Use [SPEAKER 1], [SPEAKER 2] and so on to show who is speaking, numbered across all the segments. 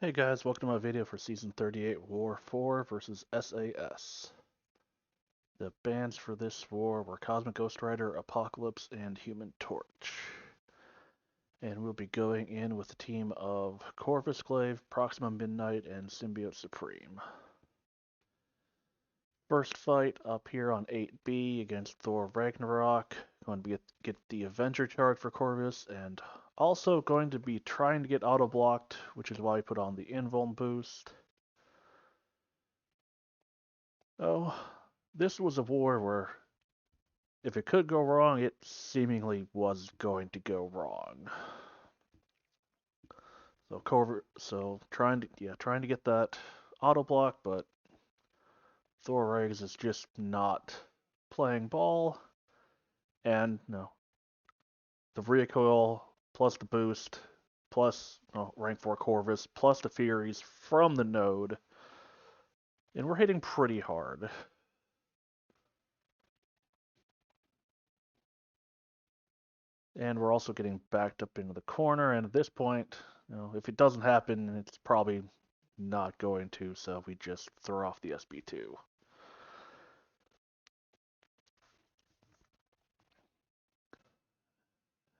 [SPEAKER 1] Hey guys, welcome to my video for Season 38 War 4 versus SAS. The bans for this war were Cosmic Ghost Rider, Apocalypse, and Human Torch. And we'll be going in with a team of Corvus Glaive, Proxima Midnight, and Symbiote Supreme. First fight up here on 8B against Thor Ragnarok. Going to get the Avenger charge for Corvus, and also going to be trying to get auto-blocked, which is why I put on the Invuln boost. Oh, this was a war where if it could go wrong, it seemingly was going to go wrong. So trying to get that auto block, but Thor Riggs is just not playing ball. And no, the recoil plus the boost plus rank 4 Corvus plus the Furies from the node, and we're hitting pretty hard. And we're also getting backed up into the corner, and at this point, if it doesn't happen, it's probably not going to, so we just throw off the SB2.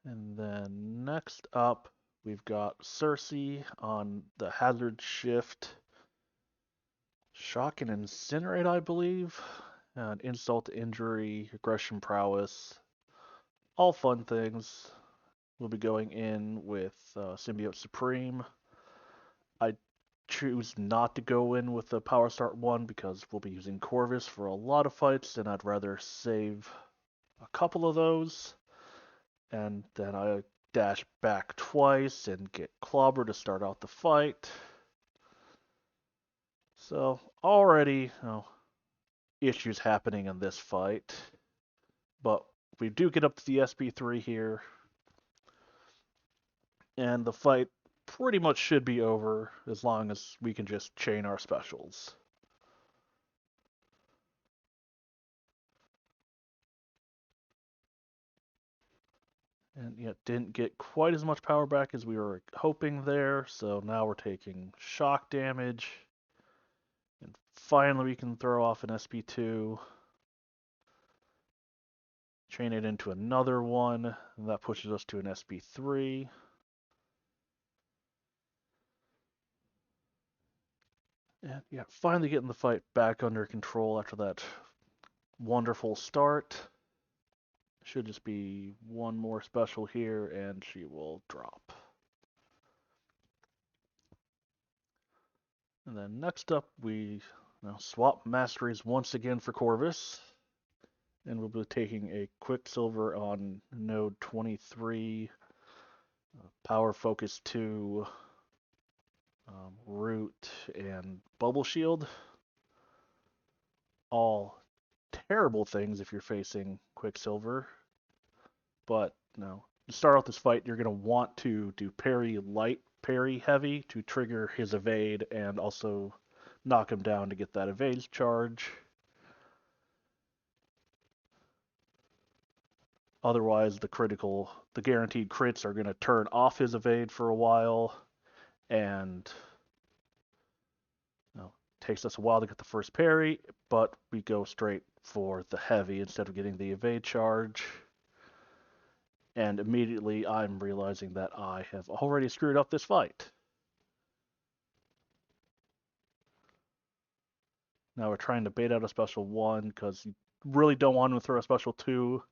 [SPEAKER 1] And then next up, we've got Sersi on the hazard shift. Shock and Incinerate, I believe. And insult to injury, aggression prowess. All fun things. We'll be going in with Symbiote Supreme. I choose not to go in with the Power Start 1 because we'll be using Corvus for a lot of fights, and I'd rather save a couple of those. And then I dash back twice and get Clobber to start out the fight. So already issues happening in this fight. But we do get up to the SB3 here. And the fight pretty much should be over as long as we can just chain our specials. And yet didn't get quite as much power back as we were hoping there, so now we're taking shock damage. And finally we can throw off an SP2. Chain it into another one, and that pushes us to an SP3. And yeah, finally getting the fight back under control after that wonderful start. Should just be one more special here, and she will drop. And then next up, we swap masteries once again for Corvus. And we'll be taking a QuickSilver on node 23, Power Focus 2, Root, and Bubble Shield. All terrible things if you're facing QuickSilver. But to start out this fight, you're going to want to do parry light, parry heavy to trigger his evade and also knock him down to get that evade charge. Otherwise, the guaranteed crits are going to turn off his evade for a while, and takes us a while to get the first parry, but we go straight for the heavy instead of getting the evade charge. And immediately I'm realizing that I have already screwed up this fight. Now we're trying to bait out a special 1 because you really don't want him to throw a special 2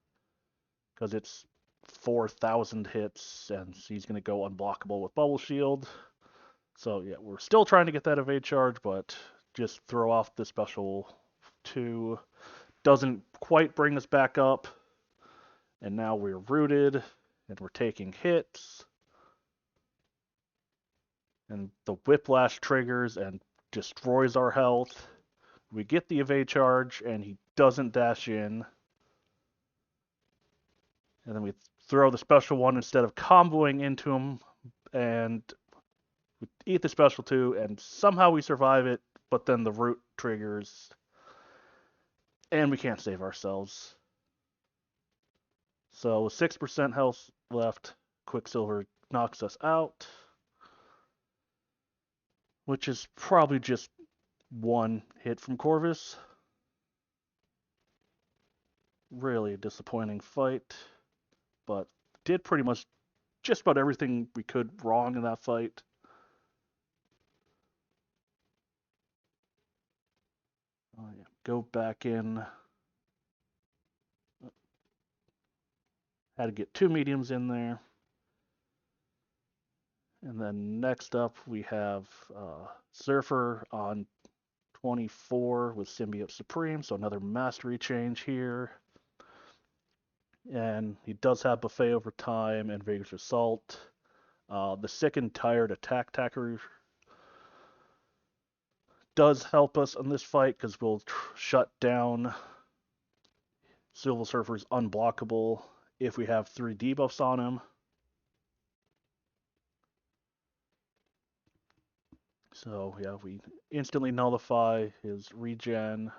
[SPEAKER 1] because it's 4,000 hits and he's going to go unblockable with Bubble Shield. So yeah, we're still trying to get that evade charge, but just throw off the special 2. Doesn't quite bring us back up. And now we're rooted and we're taking hits. And the whiplash triggers and destroys our health. We get the evade charge and he doesn't dash in. And then we throw the special 1 instead of comboing into him, and we eat the special 2, and somehow we survive it, but then the root triggers, and we can't save ourselves. So with 6% health left, QuickSilver knocks us out. which is probably just one hit from Corvus. Really a disappointing fight, but did pretty much just about everything we could wrong in that fight. Oh, yeah. Go back in. Had to get 2 mediums in there. And then next up we have Surfer on 24 with Symbiote Supreme, so another mastery change here. And he does have Buffet over time and Vigorous Assault. The Sick and Tired Attack Tacker does help us in this fight because we'll shut down Silver Surfer's unblockable if we have 3 debuffs on him. So yeah, we instantly nullify his regen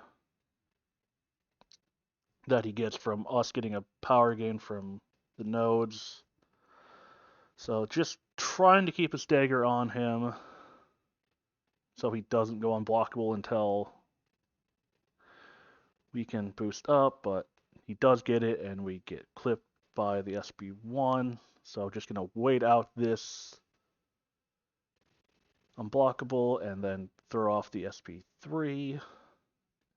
[SPEAKER 1] that he gets from us getting a power gain from the nodes. So just trying to keep a stagger on him so he doesn't go unblockable until we can boost up, but he does get it and we get clipped by the SB1. So just going to wait out this unblockable and then throw off the SP3.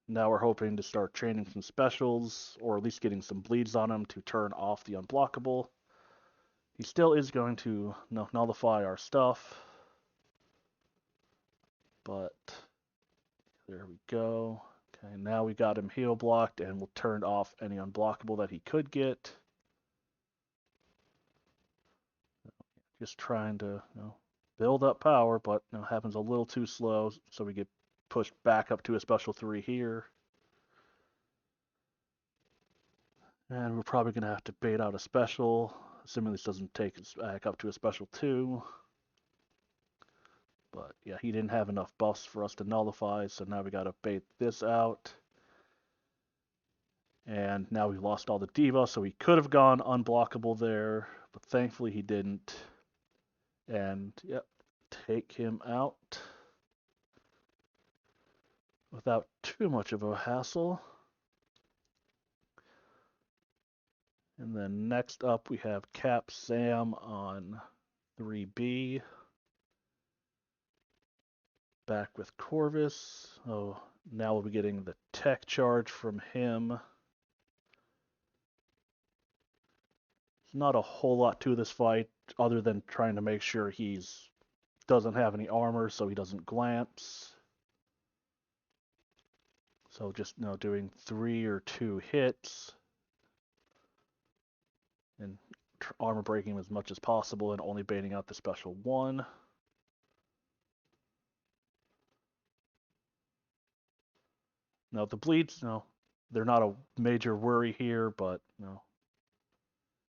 [SPEAKER 1] Now we're hoping to start training some specials, or at least getting some bleeds on him to turn off the unblockable. He still is going to nullify our stuff, but there we go. Okay, now we got him heal blocked, and we'll turn off any unblockable that he could get. Just trying to build up power, but happens a little too slow, so we get pushed back up to a special 3 here. And we're probably going to have to bait out a special, assuming this doesn't take us back up to a special 2. But yeah, he didn't have enough buffs for us to nullify, so now we got to bait this out. And now we lost all the debuffs, so he could have gone unblockable there, but thankfully he didn't. And yep, take him out without too much of a hassle. And then next up we have CapSam on 3B. Back with Corvus. Oh, now we'll be getting the tech charge from him. There's not a whole lot to this fight other than trying to make sure he's doesn't have any armor so he doesn't glance. So just doing 3 or 2 hits and armor breaking him as much as possible and only baiting out the special 1. Now the bleeds, they're not a major worry here, but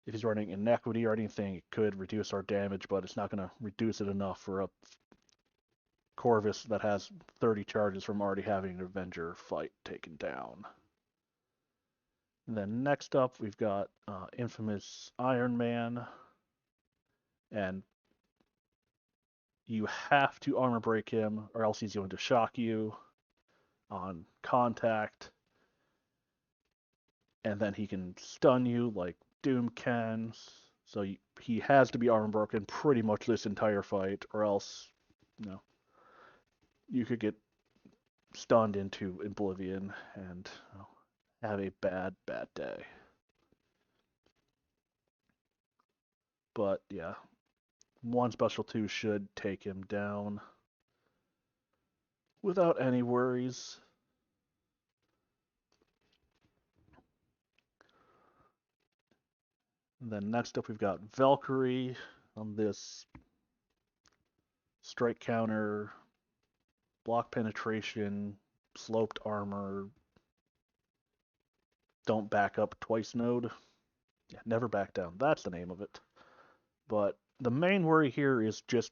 [SPEAKER 1] if he's running inequity or anything, it could reduce our damage, but it's not going to reduce it enough for a Corvus that has 30 charges from already having an Avenger fight taken down. And then next up, we've got Infamous Iron Man. And you have to armor break him, or else he's going to shock you on contact. And then he can stun you like Doom can. So he has to be armor broken pretty much this entire fight, or else, you could get stunned into oblivion and have a bad, bad day. But yeah, 1 special 2 should take him down without any worries. And then next up we've got Valkyrie on this strike counter, block penetration, sloped armor, don't back up twice node. Yeah, never back down. That's the name of it. But the main worry here is just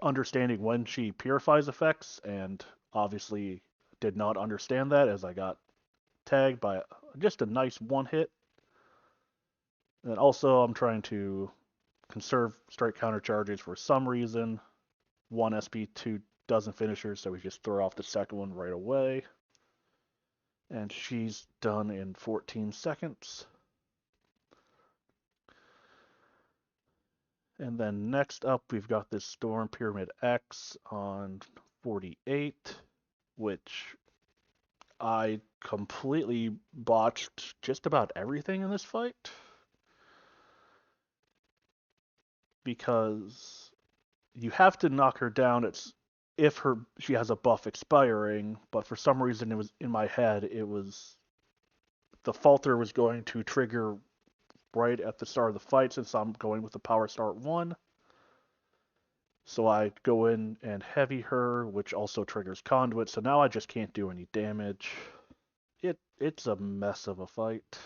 [SPEAKER 1] understanding when she purifies effects, and obviously did not understand that as I got tagged by just a nice 1 hit. And also I'm trying to conserve strike counter charges for some reason. one SP2 doesn't finish her, so we just throw off the second one right away. And she's done in 14 seconds. And then next up, we've got this Storm Pyramid X on 48, which I completely botched just about everything in this fight. Because you have to knock her down. It's if she has a buff expiring, but for some reason it was in my head. It was the falter was going to trigger right at the start of the fight since I'm going with the power start 1. So I go in and heavy her, which also triggers conduit. So now I just can't do any damage. It's a mess of a fight.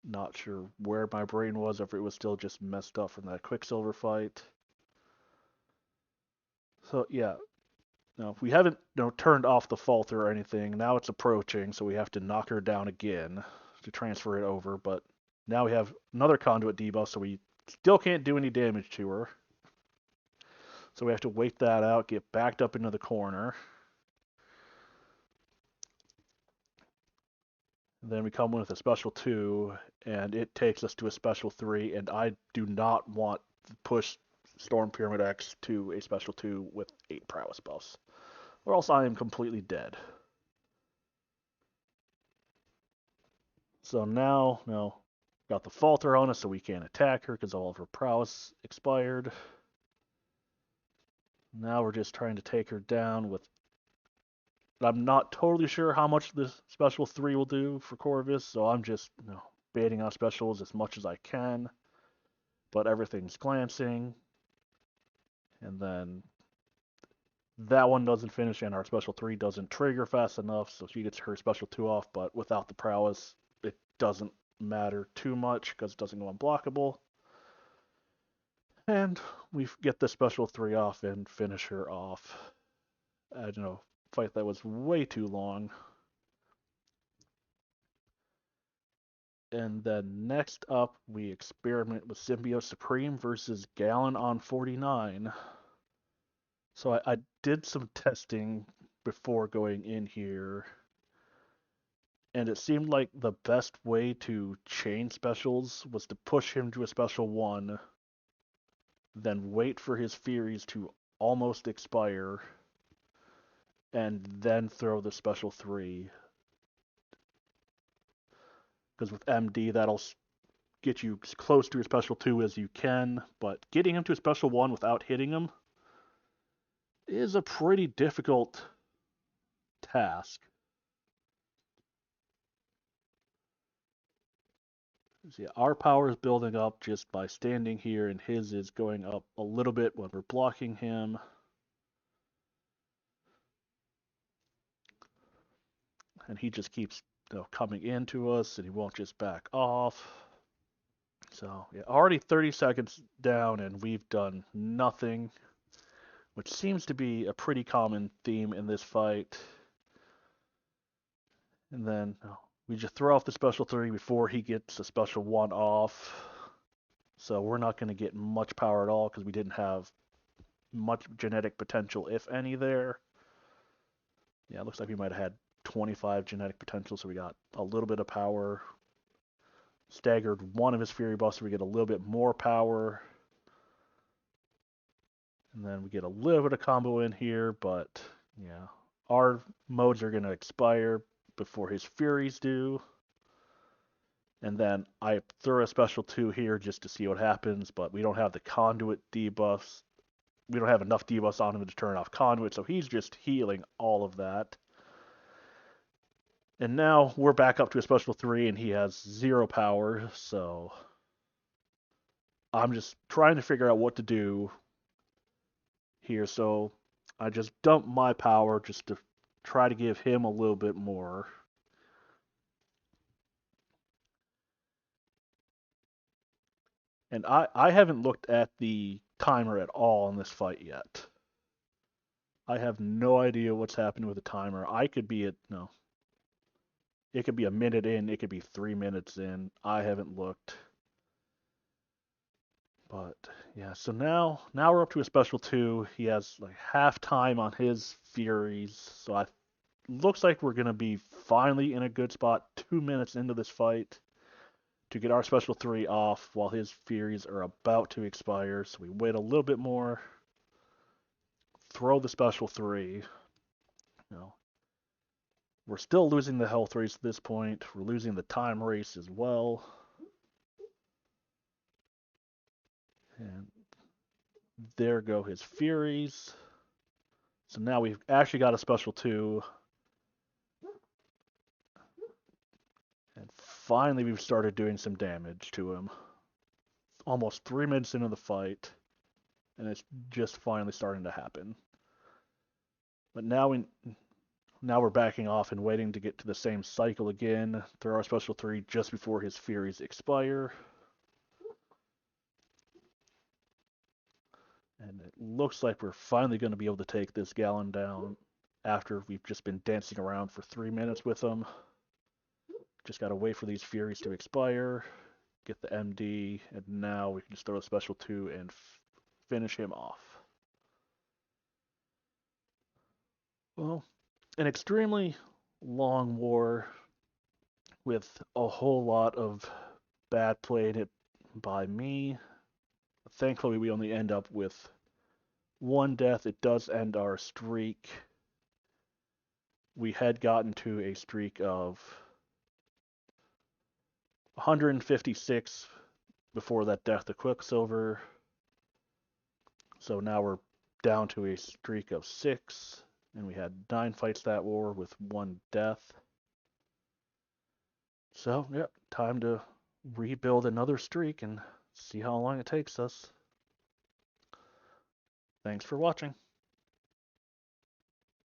[SPEAKER 1] Not sure where my brain was, if it was still just messed up from that QuickSilver fight. So yeah, no, we haven't turned off the falter or anything. Now it's approaching, so we have to knock her down again to transfer it over. But now we have another conduit debuff, so we still can't do any damage to her. So we have to wait that out, get backed up into the corner. Then we come in with a special 2, and it takes us to a special 3, and I do not want to push Storm Pyramid X to a special 2 with 8 prowess buffs, or else I am completely dead. So now, got the falter on us, so we can't attack her because all of her prowess expired. Now we're just trying to take her down with... I'm not totally sure how much this special 3 will do for Corvus, so I'm just baiting on specials as much as I can. But everything's glancing. And then that one doesn't finish, and our special 3 doesn't trigger fast enough, so she gets her special 2 off, but without the prowess, it doesn't matter too much because it doesn't go unblockable. And we get the special 3 off and finish her off. I don't know, fight that was way too long. And then next up, we experiment with Symbiote Supreme versus Galan on 49. So I did some testing before going in here, and it seemed like the best way to chain specials was to push him to a special 1, then wait for his Furies to almost expire, and then throw the special 3. Because with MD, that'll get you as close to a special 2 as you can, but getting him to a special 1 without hitting him is a pretty difficult task. See, our power is building up just by standing here, and his is going up a little bit when we're blocking him. And he just keeps coming into us, and he won't just back off. So, yeah, already 30 seconds down, and we've done nothing, which seems to be a pretty common theme in this fight. And then we just throw off the special 3 before he gets a special 1 off. So we're not going to get much power at all because we didn't have much genetic potential, if any, there. Yeah, it looks like we might have had 25 genetic potential, so we got a little bit of power. Staggered one of his Fury buffs, so we get a little bit more power. And then we get a little bit of combo in here, but yeah, our modes are going to expire before his Furies do. And then I throw a special 2 here just to see what happens, but we don't have the conduit debuffs. We don't have enough debuffs on him to turn off conduit, so he's just healing all of that. And now we're back up to a special 3, and he has 0 power, so I'm just trying to figure out what to do here. So I just dump my power just to try to give him a little bit more. And I haven't looked at the timer at all in this fight yet. I have no idea what's happening with the timer. I could be at, it could be a minute in, it could be 3 minutes in. I haven't looked. But yeah, so now we're up to a special 2. He has like half time on his Furies, so I looks like we're gonna be finally in a good spot 2 minutes into this fight to get our special 3 off while his Furies are about to expire. So we wait a little bit more, throw the special 3. You know, we're still losing the health race at this point. We're losing the time race as well. And there go his Furies. So now we've actually got a special 2. And finally we've started doing some damage to him. Almost 3 minutes into the fight. And it's just finally starting to happen. But now we're backing off and waiting to get to the same cycle again. Throw our special 3 just before his Furies expire. And it looks like we're finally going to be able to take this Galan down after we've just been dancing around for 3 minutes with him. Just got to wait for these Furies to expire, get the MD, and now we can just throw a special 2 and finish him off. Well, an extremely long war with a whole lot of bad play by me. Thankfully, we only end up with 1 death. It does end our streak. We had gotten to a streak of 156 before that death to QuickSilver. So now we're down to a streak of 6, and we had 9 fights that war with 1 death. So, yep, time to rebuild another streak and see how long it takes us. Thanks for watching.